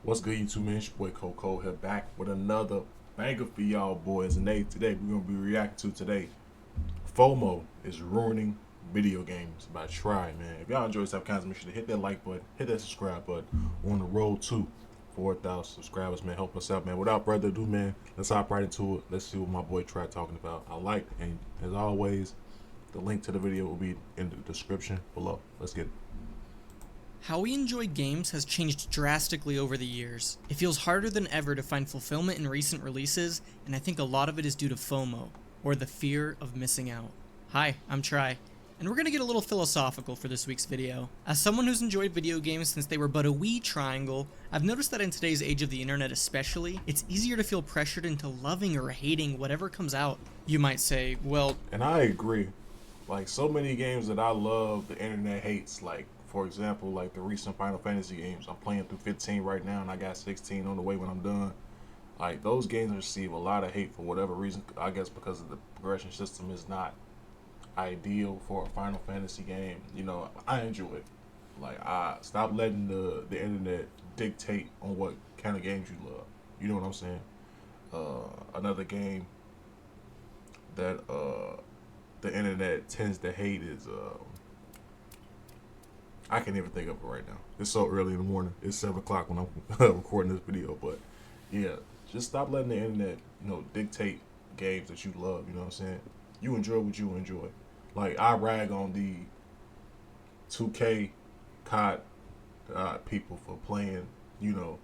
What's good, YouTube man? It's your boy Coco here, back with another banger for y'all boys. And today we're gonna be reacting to FOMO is ruining video games by Try, man. If y'all enjoy this type of content, make sure to hit that like button, hit that subscribe button. We're on the road to 4,000 subscribers, man. Help us out, man. Without further ado, man, let's hop right into it. Let's see what my boy Try talking about. And as always, the link to the video will be in the description below. Let's get it. How we enjoy games has changed drastically over the years. It feels harder than ever to find fulfillment in recent releases, and I think a lot of it is due to FOMO, or the fear of missing out. Hi, I'm Try, and we're gonna get a little philosophical for this week's video. As someone who's enjoyed video games since they were but a wee triangle, I've noticed that in today's age of the internet especially, it's easier to feel pressured into loving or hating whatever comes out. You might say, well, And I agree. Like so many games that I love, the internet hates. Like for example, like the recent Final Fantasy games. I'm playing through 15 right now, and I got 16 on the way when I'm done. Like those games receive a lot of hate for whatever reason. I guess because of the progression system is not ideal for a Final Fantasy game. You know, I enjoy it. Like I stop letting the internet dictate on what kind of games you love. You know what I'm saying? Another game that the internet tends to hate is I can't even think of it right now. It's so early in the morning. It's 7 o'clock when I'm recording this video. But yeah, just stop letting the internet, dictate games that you love. You know what I'm saying? You enjoy what you enjoy. Like I rag on the 2K COD people for playing, you know,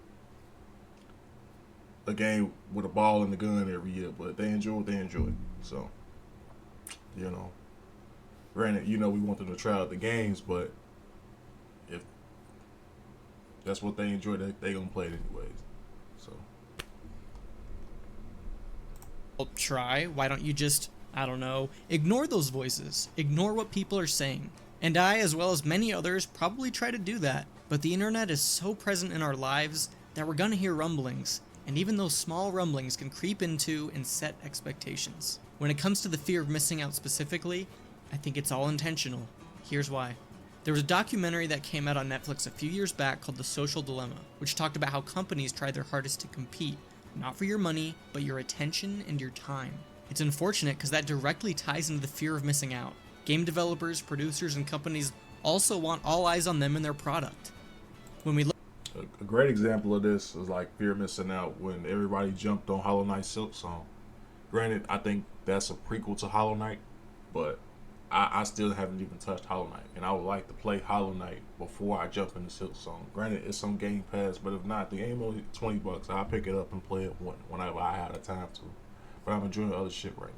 a game with a ball and a gun every year, but they enjoy what they enjoy. So, you know, granted, we want them to try out the games, but if that's what they enjoy, they gonna play it anyways. So Try, why don't you just, I don't know, ignore those voices, ignore what people are saying. And I, as well as many others, probably try to do that, but the internet is so present in our lives that we're gonna hear rumblings, and even those small rumblings can creep into and set expectations. When it comes to the fear of missing out specifically, I think it's all intentional. Here's why. There was a documentary that came out on Netflix a few years back called The Social Dilemma, which talked about how companies try their hardest to compete, not for your money, but your attention and your time. It's unfortunate because that directly ties into the fear of missing out. Game developers, producers, and companies also want all eyes on them and their product. When we look a great example of this is like fear of missing out when everybody jumped on Hollow Knight Silk Song. Granted, I think that's a prequel to Hollow Knight, but I still haven't even touched Hollow Knight, and I would like to play Hollow Knight before I jump into Silk Song. Granted, it's on Game Pass, but if not, the game only $20. I'll pick it up and play it whenever I have the time to. But I'm enjoying other shit right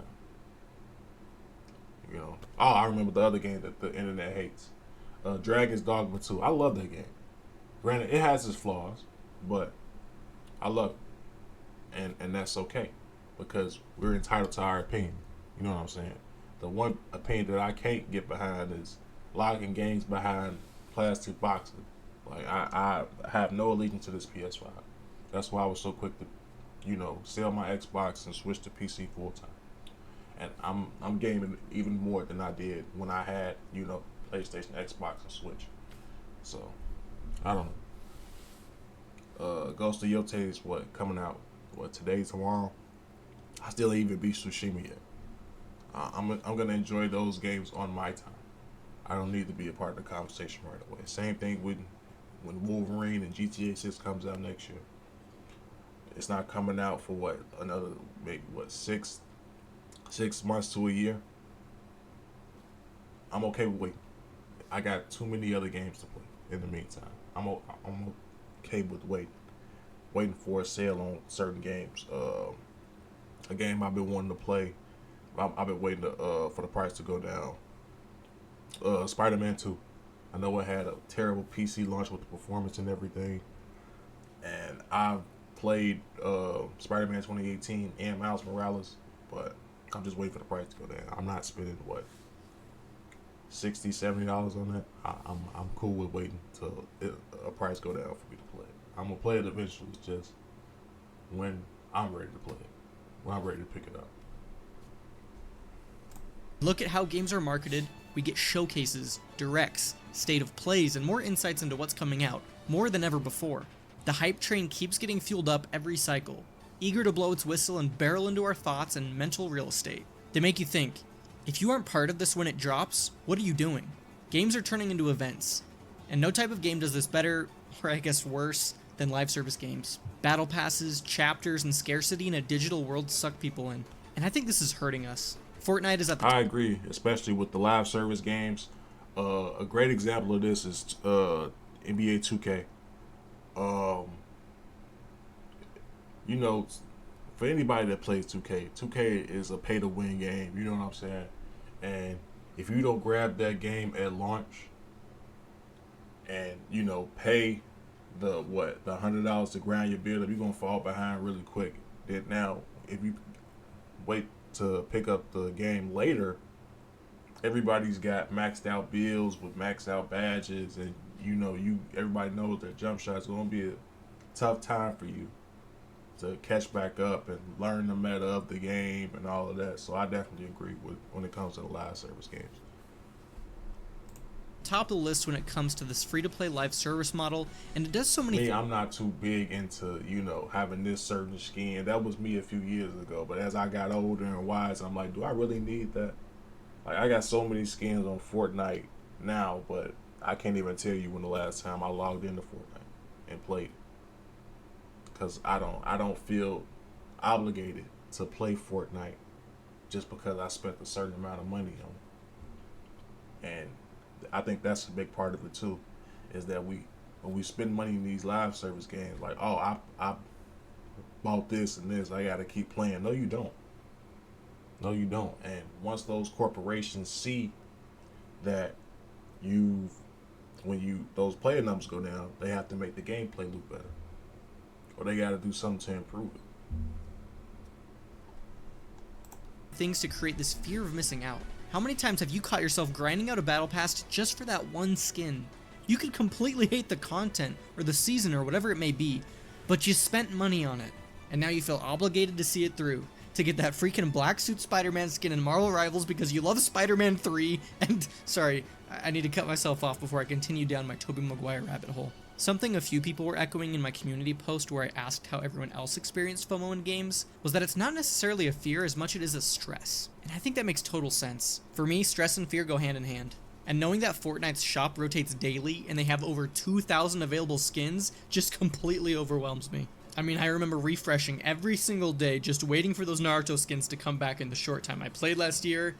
now. Oh, I remember the other game that the internet hates, Dragon's Dogma 2. I love that game. Granted, it has its flaws, but I love it, and that's okay because we're entitled to our opinion. You know what I'm saying? The one opinion that I can't get behind is locking games behind plastic boxes. Like I have no allegiance to this PS5. That's why I was so quick to, sell my Xbox and switch to PC full time. And I'm gaming even more than I did when I had, PlayStation, Xbox, and Switch. So I don't know. Ghost of Yote is coming out today, tomorrow. I still ain't even beat Tsushima yet. I'm gonna enjoy those games on my time. I don't need to be a part of the conversation right away. Same thing when Wolverine and GTA 6 comes out next year. It's not coming out for another maybe 6 months to a year. I'm okay with waiting. I got too many other games to play in the meantime. I'm okay with waiting for a sale on certain games. A game I've been wanting to play. I've been waiting for the price to go down. Spider-Man 2. I know it had a terrible PC launch with the performance and everything, and I've played Spider-Man 2018 and Miles Morales, but I'm just waiting for the price to go down. I'm not spending $60, $70 on that. I'm cool with waiting till a price go down for me to play it. I'm gonna play it eventually. It's just when I'm ready to play it, when I'm ready to pick it up. Look at how games are marketed, we get showcases, directs, state of plays, and more insights into what's coming out, more than ever before. The hype train keeps getting fueled up every cycle, eager to blow its whistle and barrel into our thoughts and mental real estate. They make you think, if you aren't part of this when it drops, what are you doing? Games are turning into events, and no type of game does this better, or I guess worse, than live service games. Battle passes, chapters, and scarcity in a digital world suck people in, and I think this is hurting us. Fortnite is at the I agree, especially with the live service games. A great example of this is NBA 2K. Um, you know, for anybody that plays 2K, 2K is a pay to win game. You know what I'm saying? And if you don't grab that game at launch and pay the $100 to grind your build up, you're gonna fall behind really quick. Then now, if you wait to pick up the game later, everybody's got maxed out builds with maxed out badges, and everybody knows that jump shots gonna be a tough time for you to catch back up and learn the meta of the game and all of that. So I definitely agree with when it comes to the live service games. top of the list when it comes to this free-to-play live service model, and it does so many things. I'm not too big into, having this certain skin. That was me a few years ago. But as I got older and wise, I'm like, do I really need that? Like, I got so many skins on Fortnite now, but I can't even tell you when the last time I logged into Fortnite and played. Because I don't feel obligated to play Fortnite just because I spent a certain amount of money on it. And I think that's a big part of it too, is that when we spend money in these live service games, like, oh, I bought this and this, I gotta keep playing. No, you don't. No, you don't. And once those corporations see that those player numbers go down, they have to make the gameplay look better, or they got to do something to improve it. Things to create this fear of missing out. How many times have you caught yourself grinding out a battle pass just for that one skin? You could completely hate the content or the season or whatever it may be, but you spent money on it, and now you feel obligated to see it through, to get that freaking black suit Spider-Man skin in Marvel Rivals because you love Spider-Man 3, and sorry, I need to cut myself off before I continue down my Tobey Maguire rabbit hole. Something a few people were echoing in my community post where I asked how everyone else experienced FOMO in games was that it's not necessarily a fear as much as it is a stress. And I think that makes total sense. For me, stress and fear go hand in hand. And knowing that Fortnite's shop rotates daily and they have over 2,000 available skins just completely overwhelms me. I mean, I remember refreshing every single day just waiting for those Naruto skins to come back in the short time I played last year,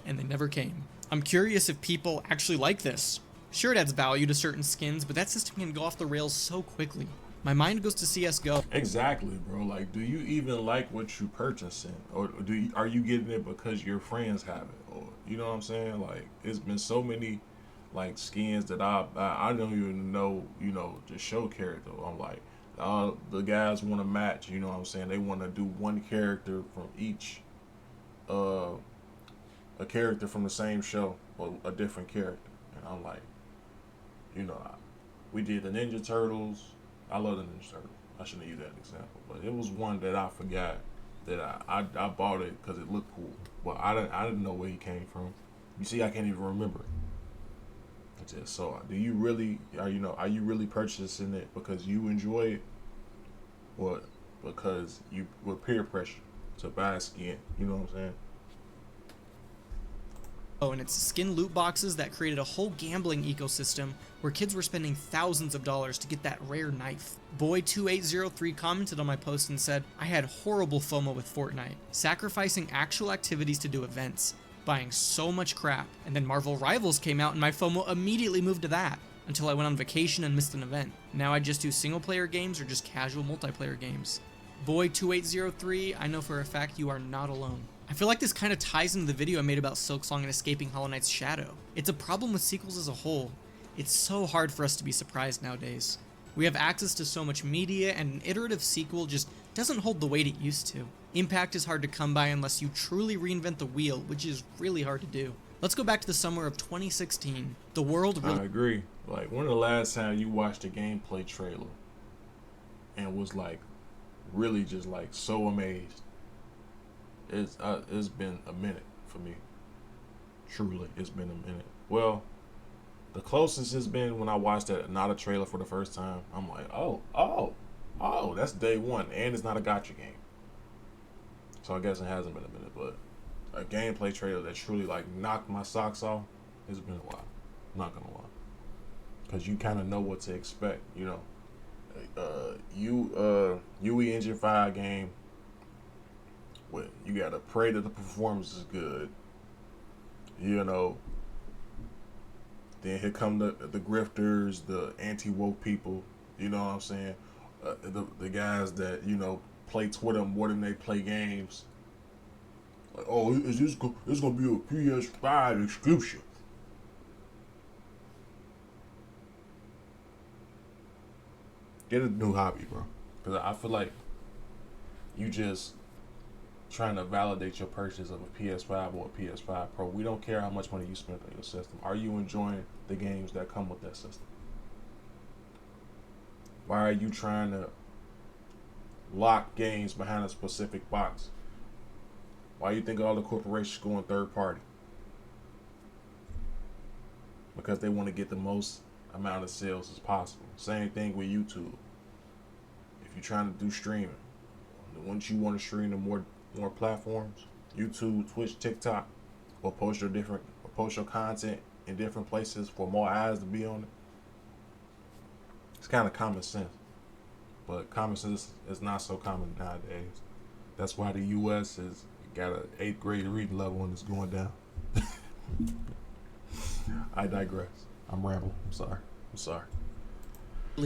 and they never came. I'm curious if people actually like this. Sure, it adds value to certain skins, but that system can go off the rails so quickly. My mind goes to CSGO. Exactly, bro. Like, do you even like what you purchasing, or are you getting it because your friends have it, or you know what I'm saying? Like, it's been so many like skins that I don't even know, the show character. I'm like, the guys want to match. You know what I'm saying? They want to do one character from each, a character from the same show, or a different character, and I'm like. We did the Ninja Turtles. I love the Ninja Turtles. I shouldn't use that example, but it was one that I forgot that I bought it because it looked cool. But I didn't know where he came from. You see, I can't even remember it. So, do you really are you really purchasing it because you enjoy it, or because you were peer pressure to buy a skin? You know what I'm saying? And it's skin loot boxes that created a whole gambling ecosystem where kids were spending thousands of dollars to get that rare knife. Boy2803 commented on my post and said, I had horrible FOMO with Fortnite, sacrificing actual activities to do events, buying so much crap, and then Marvel Rivals came out and my FOMO immediately moved to that, until I went on vacation and missed an event. Now I just do single player games or just casual multiplayer games. Boy2803, I know for a fact you are not alone. I feel like this kind of ties into the video I made about Silksong and escaping Hollow Knight's shadow. It's a problem with sequels as a whole. It's so hard for us to be surprised nowadays. We have access to so much media, and an iterative sequel just doesn't hold the weight it used to. Impact is hard to come by unless you truly reinvent the wheel, which is really hard to do. Let's go back to the summer of 2016. The world really... I agree. Like, when the last time you watched a gameplay trailer and was like, really just like so amazed? It's been a minute for me. Truly, it's been a minute. Well, The closest it's been when I watched that not a trailer for the first time. I'm like, oh, that's day one, and it's not a gotcha game. So I guess it hasn't been a minute, but a gameplay trailer that truly like knocked my socks off. It's been a while. I'm not gonna lie, because you kind of know what to expect. You know, UE Engine 5 game. With you gotta pray that the performance is good. You know. Then here come the grifters, the anti-woke people. You know what I'm saying? The guys that, you know, play Twitter more than they play games. Like, oh, it's gonna be a PS5 exclusive. Get a new hobby, bro. Because I feel like you just trying to validate your purchase of a PS5 or a PS5 Pro. We don't care how much money you spent on your system. Are you enjoying the games that come with that system? Why are you trying to lock games behind a specific box? Why do you think all the corporations go on third party? Because they want to get the most amount of sales as possible. Same thing with YouTube. If you're trying to do streaming, once you want to stream to more platforms, YouTube, Twitch, TikTok, or post your content in different places for more eyes to be on it. It's kind of common sense, but common sense is not so common nowadays. That's why the U.S. has got an 8th grade reading level and it's going down. I digress. I'm rambling. I'm sorry.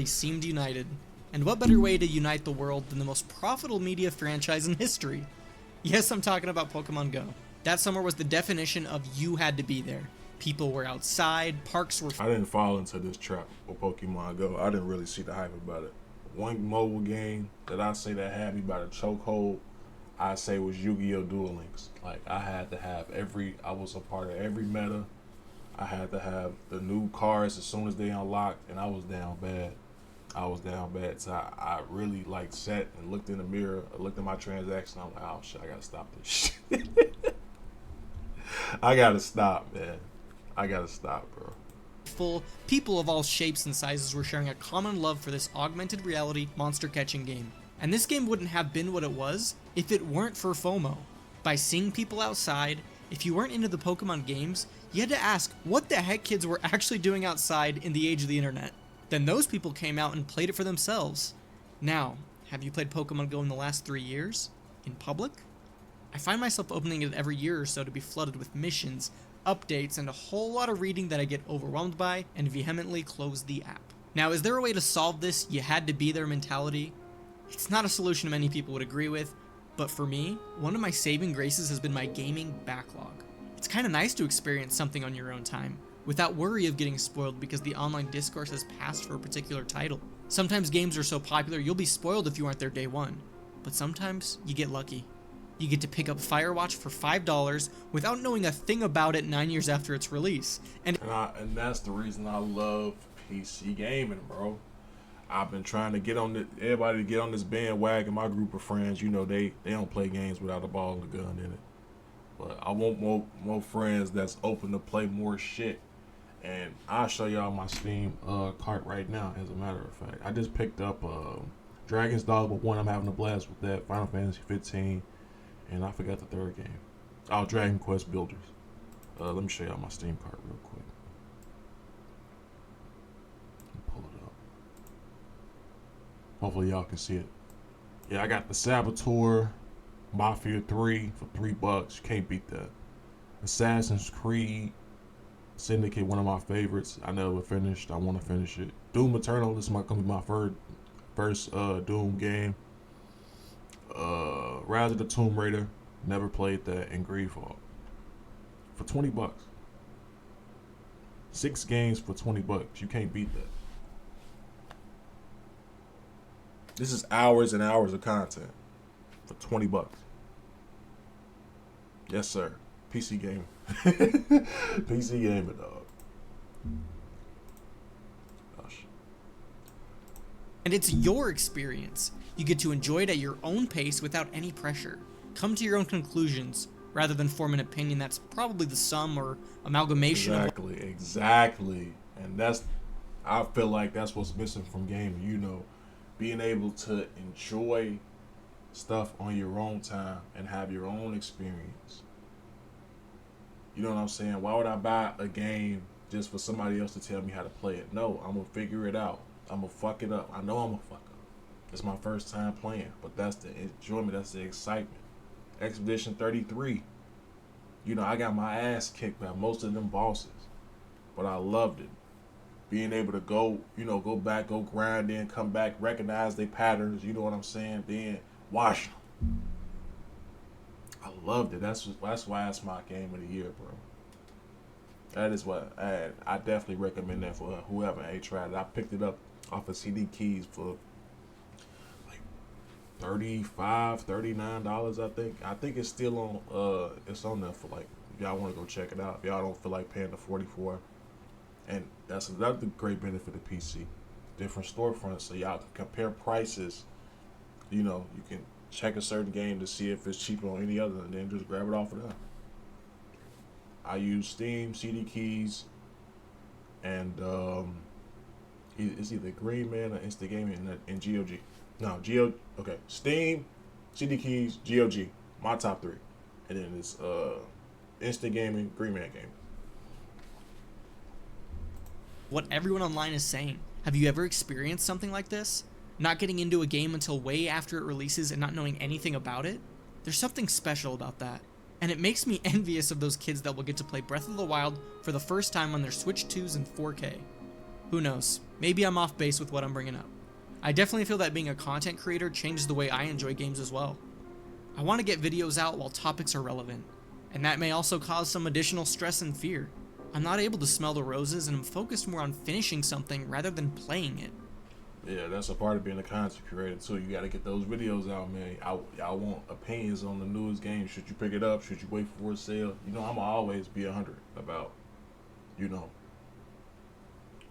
Seemed united. And what better way to unite the world than the most profitable media franchise in history? Yes, I'm talking about Pokemon Go. That summer was the definition of you had to be there. People were outside, parks were... I didn't fall into this trap with Pokemon Go. I didn't really see the hype about it. One mobile game that I say that had me by the chokehold, I say was Yu-Gi-Oh! Duel Links. Like, I had to have I was a part of every meta. I had to have the new cards as soon as they unlocked, and I was down bad. So I really like sat and looked in the mirror, looked at my transaction. I'm like, oh shit, I gotta stop this shit. I gotta stop, man. I gotta stop, bro. Full people of all shapes and sizes were sharing a common love for this augmented reality monster catching game. And this game wouldn't have been what it was if it weren't for FOMO. By seeing people outside, if you weren't into the Pokemon games, you had to ask what the heck kids were actually doing outside in the age of the internet. Then those people came out and played it for themselves. Now, have you played Pokemon Go in the last 3 years? In public? I find myself opening it every year or so to be flooded with missions, updates, and a whole lot of reading that I get overwhelmed by and vehemently close the app. Now, is there a way to solve this you had to be there mentality? It's not a solution many people would agree with, but for me, one of my saving graces has been my gaming backlog. It's kind of nice to experience something on your own time, without worry of getting spoiled because the online discourse has passed for a particular title. Sometimes games are so popular you'll be spoiled if you aren't there day one, but sometimes you get lucky. You get to pick up Firewatch for $5 without knowing a thing about it 9 years after its release. And that's the reason I love PC gaming, bro. I've been trying to get on everybody to get on this bandwagon. My group of friends, you know, they don't play games without a ball and a gun in it. But I want more friends that's open to play more shit. And I'll show y'all my Steam cart right now, as a matter of fact. I just picked up Dragon's Dogma 1. I'm having a blast with that. Final Fantasy 15. And I forgot the third game. Oh, Dragon Quest Builders. Let me show y'all my Steam cart real quick. Pull it up. Hopefully y'all can see it. Yeah, I got the Saboteur Mafia 3 for $3. You can't beat that. Assassin's Creed Syndicate, one of my favorites. I never finished. I want to finish it. Doom Eternal. This is gonna be my first Doom game. Rise of the Tomb Raider. Never played that. And Greedfall for $20. 6 games for $20. You can't beat that. This is hours and hours of content for $20. Yes, sir. PC gaming. PC gaming, dog. Oh, shit. And it's your experience. You get to enjoy it at your own pace without any pressure. Come to your own conclusions rather than form an opinion that's probably the sum or amalgamation Exactly. And I feel like that's what's missing from gaming. You know, being able to enjoy stuff on your own time and have your own experience. You know what I'm saying? Why would I buy a game just for somebody else to tell me how to play it? No, I'm gonna figure it out. I'm gonna fuck it up. I know I'm gonna fuck up. It's my first time playing, but that's the enjoyment. That's the excitement. Expedition 33. You know, I got my ass kicked by most of them bosses, but I loved it. Being able to go, you know, go back, go grind in, come back, recognize their patterns. You know what I'm saying? Then wash them. I loved it. That's why it's my game of the year, bro. That is what I definitely recommend that for whoever ain't tried it. I picked it up off of CD Keys for like $35, $39, I think. I think it's still on it's on there for like, if y'all want to go check it out. If y'all don't feel like paying the 44. And that's another great benefit of PC. Different storefronts, so y'all can compare prices. You know, you can check a certain game to see if it's cheaper on any other, and then just grab it off of them. I use Steam, CD Keys, and it's either Green Man or Insta Gaming and GOG. No, okay, Steam, CD Keys, GOG, my top three, and then it's Insta Gaming, Green Man Gaming. What everyone online is saying. Have you ever experienced something like this? Not getting into a game until way after it releases and not knowing anything about it? There's something special about that. And it makes me envious of those kids that will get to play Breath of the Wild for the first time on their Switch 2s in 4K. Who knows? Maybe I'm off base with what I'm bringing up. I definitely feel that being a content creator changes the way I enjoy games as well. I want to get videos out while topics are relevant, and that may also cause some additional stress and fear. I'm not able to smell the roses, and I'm focused more on finishing something rather than playing it. Yeah, that's a part of being a content creator too. You got to get those videos out, man. Y'all want opinions on the newest game. Should you pick it up? Should you wait for a sale? You know, I'ma always be 100 about, you know,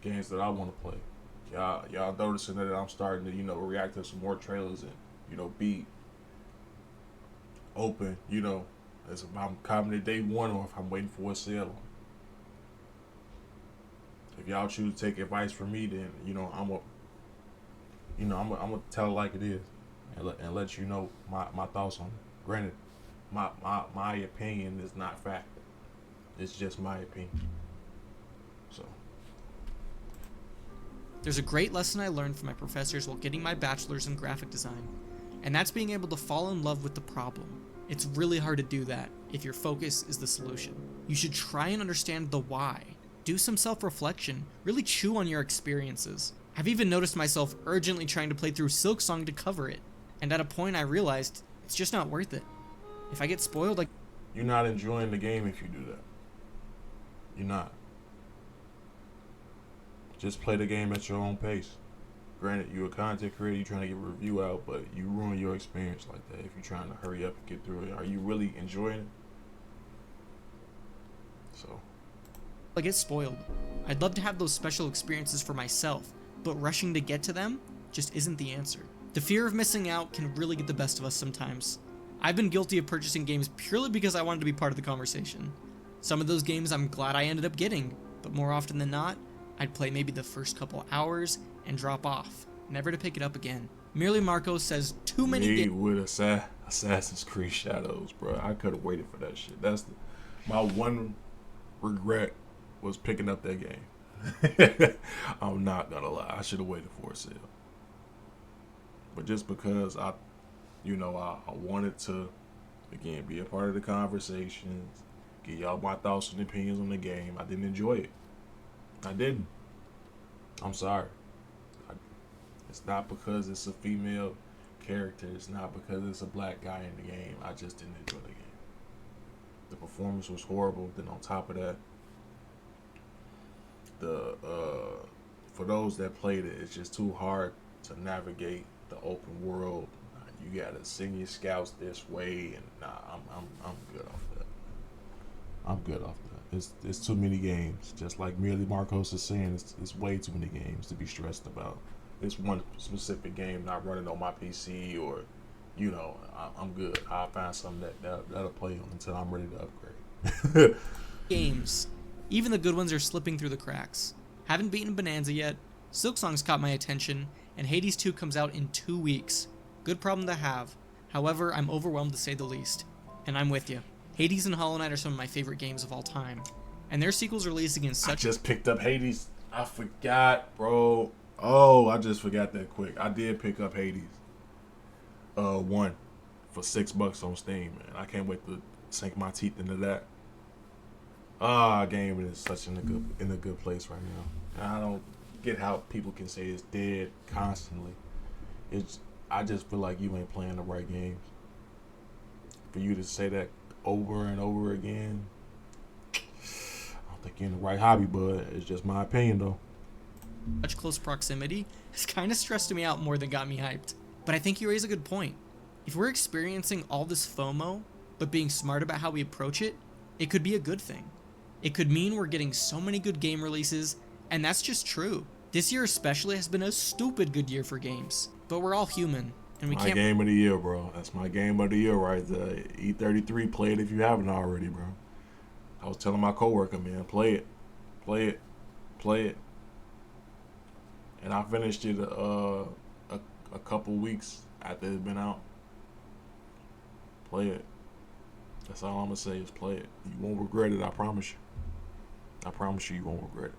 games that I want to play. Y'all noticing that I'm starting to, you know, react to some more trailers and, you know, be open. You know, as if I'm coming to day one or if I'm waiting for a sale. If y'all choose to take advice from me, then you know I'm gonna tell it like it is, and let you know my thoughts on it. Granted, my opinion is not fact. It's just my opinion. So there's a great lesson I learned from my professors while getting my bachelor's in graphic design, and that's being able to fall in love with the problem. It's really hard to do that if your focus is the solution. You should try and understand the why. Do some self-reflection, really chew on your experiences. I've even noticed myself urgently trying to play through Silksong to cover it, and at a point I realized it's just not worth it. If I get spoiled, you're not enjoying the game if you do that. You're not. Just play the game at your own pace. Granted, you're a content creator, you're trying to get a review out, but you ruin your experience like that if you're trying to hurry up and get through it. Are you really enjoying it? So I get spoiled. I'd love to have those special experiences for myself, but rushing to get to them just isn't the answer. The fear of missing out can really get the best of us sometimes. I've been guilty of purchasing games purely because I wanted to be part of the conversation. Some of those games I'm glad I ended up getting, but more often than not, I'd play maybe the first couple hours and drop off, never to pick it up again. Merely Marco says too many games. With Assassin's Creed Shadows, bro. I could have waited for that shit. That's my one regret was picking up that game. I'm not gonna lie. I should have waited for a sale. But just because I wanted to, again, be a part of the conversations, give y'all my thoughts and opinions on the game, I didn't enjoy it. I didn't. I'm sorry. It's not because it's a female character. It's not because it's a black guy in the game. I just didn't enjoy the game. The performance was horrible. Then on top of that, for those that played it, it's just too hard to navigate the open world. You gotta send your scouts this way, and I'm good off that. I'm good off that. It's too many games. Just like Merely Marcos is saying, it's way too many games to be stressed about. It's one specific game not running on my PC, or I'm good. I'll find something that'll play on until I'm ready to upgrade. Games. Even the good ones are slipping through the cracks. Haven't beaten Bonanza yet, Silksong's caught my attention, and Hades 2 comes out in 2 weeks. Good problem to have. However, I'm overwhelmed to say the least. And I'm with you. Hades and Hollow Knight are some of my favorite games of all time. And their sequels released against such... I just picked up Hades. I forgot, bro. Oh, I just forgot that quick. I did pick up Hades. 1 for $6 on Steam, man. I can't wait to sink my teeth into that. Game is such in a good place right now. And I don't get how people can say it's dead constantly. I just feel like you ain't playing the right games. For you to say that over and over again, I don't think you're in the right hobby, bud. It's just my opinion, though. Such close proximity has kind of stressed me out more than got me hyped. But I think you raise a good point. If we're experiencing all this FOMO, but being smart about how we approach it, it could be a good thing. It could mean we're getting so many good game releases, and that's just true. This year especially has been a stupid good year for games. But we're all human, and we My can't... game of the year, bro. That's my game of the year right there. E33, play it if you haven't already, bro. I was telling my coworker, man, play it. Play it. Play it. And I finished it a couple weeks after it's been out. Play it. That's all I'm going to say is play it. You won't regret it, I promise you. I promise you won't regret it.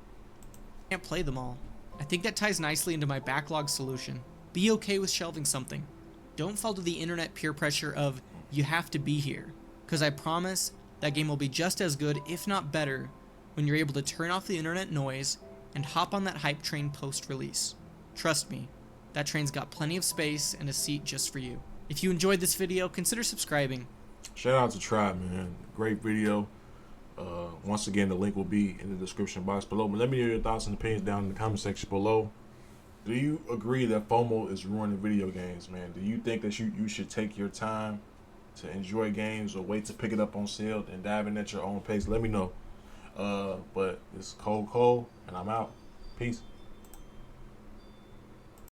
Can't play them all. I think that ties nicely into my backlog solution. Be okay with shelving something. Don't fall to the internet peer pressure of, you have to be here. Because I promise that game will be just as good, if not better, when you're able to turn off the internet noise and hop on that hype train post-release. Trust me, that train's got plenty of space and a seat just for you. If you enjoyed this video, consider subscribing. Shout out to Tribe, man. Great video. Once again, the link will be in the description box below. But let me hear your thoughts and opinions down in the comment section below. Do you agree that FOMO is ruining video games, man? Do you think that you should take your time to enjoy games or wait to pick it up on sale and dive in at your own pace? Let me know. But it's Cole, and I'm out. Peace.